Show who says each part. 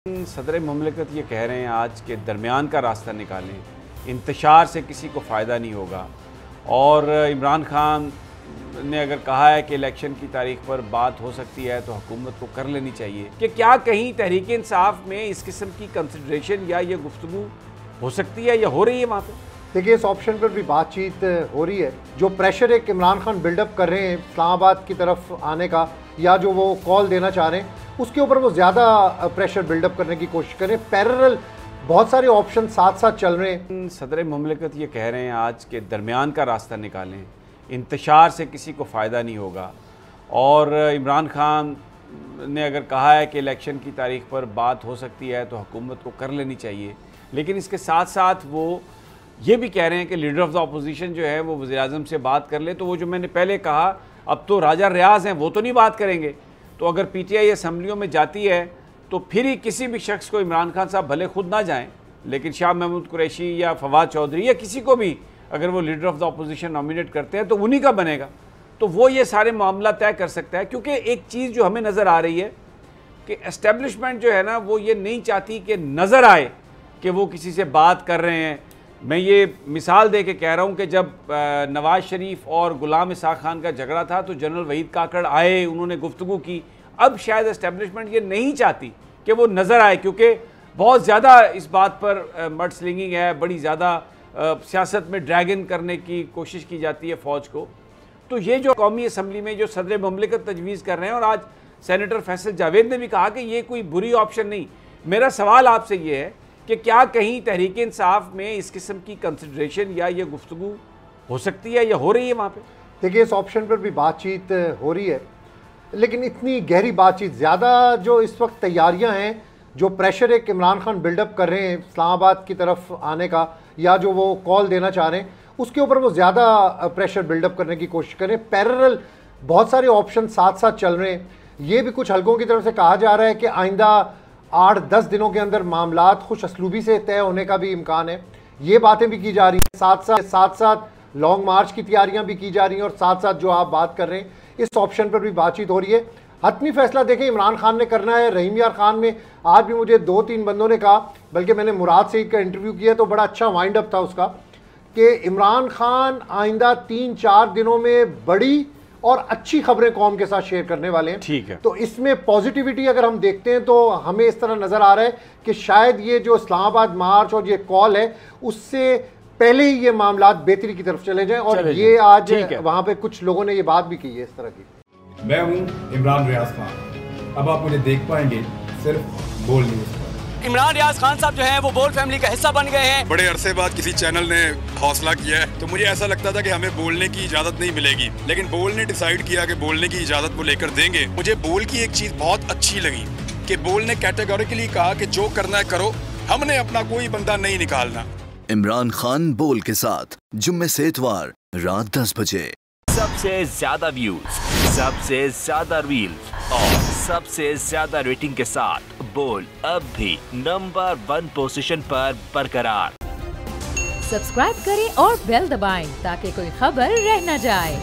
Speaker 1: सदर मुमलिकत ये कह रहे हैं आज के दरमियान का रास्ता निकालें, इंतशार से किसी को फ़ायदा नहीं होगा। और इमरान खान ने अगर कहा है कि इलेक्शन की तारीख पर बात हो सकती है तो हुकूमत को कर लेनी चाहिए कि क्या कहीं तहरीक इंसाफ में इस किस्म की कंसिडरेशन या ये गुफ्तगू हो सकती है या हो रही है वहाँ पर?
Speaker 2: देखिए, इस ऑप्शन पर भी बातचीत हो रही है। जो प्रेशर एक इमरान खान बिल्डअप कर रहे हैं इस्लामाबाद की तरफ आने का, या जो वो कॉल देना चाह रहे हैं, उसके ऊपर वो ज़्यादा प्रेशर बिल्डअप करने की कोशिश करें। पैरेलल बहुत सारे ऑप्शन साथ साथ चल रहे हैं।
Speaker 1: सदर मुमलिकत ये कह रहे हैं आज के दरमियान का रास्ता निकालें, इंतशार से किसी को फ़ायदा नहीं होगा। और इमरान खान ने अगर कहा है कि इलेक्शन की तारीख पर बात हो सकती है तो हुकूमत को कर लेनी चाहिए, लेकिन इसके साथ साथ वो ये भी कह रहे हैं कि लीडर ऑफ द अपोजिशन जो है वो वज़ीर-ए-आज़म से बात कर ले। तो वो जो मैंने पहले कहा, अब तो राजा रियाज हैं, वो तो नहीं बात करेंगे। तो अगर पीटीआई असम्बलियों में जाती है तो फिर ही किसी भी शख्स को, इमरान खान साहब भले खुद ना जाएं, लेकिन शाह महमूद कुरैशी या फवाद चौधरी या किसी को भी अगर वो leader of the opposition nominate करते हैं तो उन्हीं का बनेगा। तो वो ये सारे मामला तय कर सकता है। क्योंकि एक चीज़ जो हमें नज़र आ रही है कि एस्टेब्लिशमेंट जो है ना, वो ये नहीं चाहती कि नज़र आए कि वो किसी से बात कर रहे हैं। मैं ये मिसाल दे के कह रहा हूँ कि जब नवाज़ शरीफ और गुलाम इसाक़ खान का झगड़ा था तो जनरल वहीद काकड़ आए, उन्होंने गुफ्तगू की। अब शायद एस्टेब्लिशमेंट ये नहीं चाहती कि वो नज़र आए, क्योंकि बहुत ज़्यादा इस बात पर मड स्लिंगिंग है, बड़ी ज़्यादा सियासत में ड्रैग इन करने की कोशिश की जाती है फ़ौज को। तो ये जो कौमी असम्बली में जो सदर मुमलिकत तजवीज़ कर रहे हैं, और आज सेनेटर फैसल जावेद ने भी कहा कि ये कोई बुरी ऑप्शन नहीं। मेरा सवाल आपसे ये है कि क्या कहीं तहरीक इंसाफ में इस किस्म की कंसिडरेशन या ये गुफ्तगू हो सकती है या हो रही है वहाँ पे?
Speaker 2: देखिए, इस ऑप्शन पर भी बातचीत हो रही है, लेकिन इतनी गहरी बातचीत, ज़्यादा जो इस वक्त तैयारियां हैं, जो प्रेशर एक इमरान खान बिल्डअप कर रहे हैं इस्लामाबाद की तरफ आने का, या जो वो कॉल देना चाह रहे हैं, उसके ऊपर वो ज़्यादा प्रेशर बिल्डअप करने की कोशिश करें। पैरेलल बहुत सारे ऑप्शन साथ साथ चल रहे हैं। ये भी कुछ हलकों की तरफ से कहा जा रहा है कि आइंदा 8-10 दिनों के अंदर मामलात खुश असलूबी से तय होने का भी इम्कान है। ये बातें भी की जा रही हैं। साथ साथ लॉन्ग मार्च की तैयारियां भी की जा रही हैं, और साथ साथ जो आप बात कर रहे हैं इस ऑप्शन पर भी बातचीत हो रही है। हतमी फैसला देखें इमरान खान ने करना है। रहीम यार खान में आज भी मुझे 2-3 बंदों ने कहा, बल्कि मैंने मुराद सईद का इंटरव्यू किया तो बड़ा अच्छा वाइंड अप था उसका, कि इमरान खान आइंदा 3-4 दिनों में बड़ी और अच्छी खबरें कौम के साथ शेयर करने वाले हैं।
Speaker 1: ठीक है।
Speaker 2: तो इसमें पॉजिटिविटी अगर हम देखते हैं तो हमें इस तरह नजर आ रहा है कि शायद ये जो इस्लामाबाद मार्च और ये कॉल है, उससे पहले ही ये मामला बेहतरी की तरफ चले जाएं। और ये आज वहां पे कुछ लोगों ने ये बात भी की है इस तरह की।
Speaker 3: मैं हूं इमरान रियाज खान। अब आप मुझे देख पाएंगे सिर्फ बोल न्यूज।
Speaker 4: इमरान रियाज खान साहब जो हैं वो बोल फैमिली का हिस्सा बन गए हैं।
Speaker 5: बड़े अरसे बाद किसी चैनल ने हौसला किया है, तो मुझे ऐसा लगता था कि हमें बोलने की इजाजत नहीं मिलेगी, लेकिन बोल ने डिसाइड किया कि बोलने की इजाजत वो लेकर देंगे। मुझे बोल की एक चीज बहुत अच्छी लगी कि बोल ने कैटेगोरिकली कहा कि जो करना है करो, हमने अपना कोई बंदा नहीं निकालना।
Speaker 6: इमरान खान बोल के साथ जुम्मे से इतवार रात 10 बजे।
Speaker 7: सबसे ज्यादा व्यूज, सबसे ज्यादा रील्स और सबसे ज्यादा रेटिंग के साथ बोल अब भी नंबर 1 पोजीशन पर बरकरार।
Speaker 8: सब्सक्राइब करें और बेल दबाएं ताकि कोई खबर रह न जाए।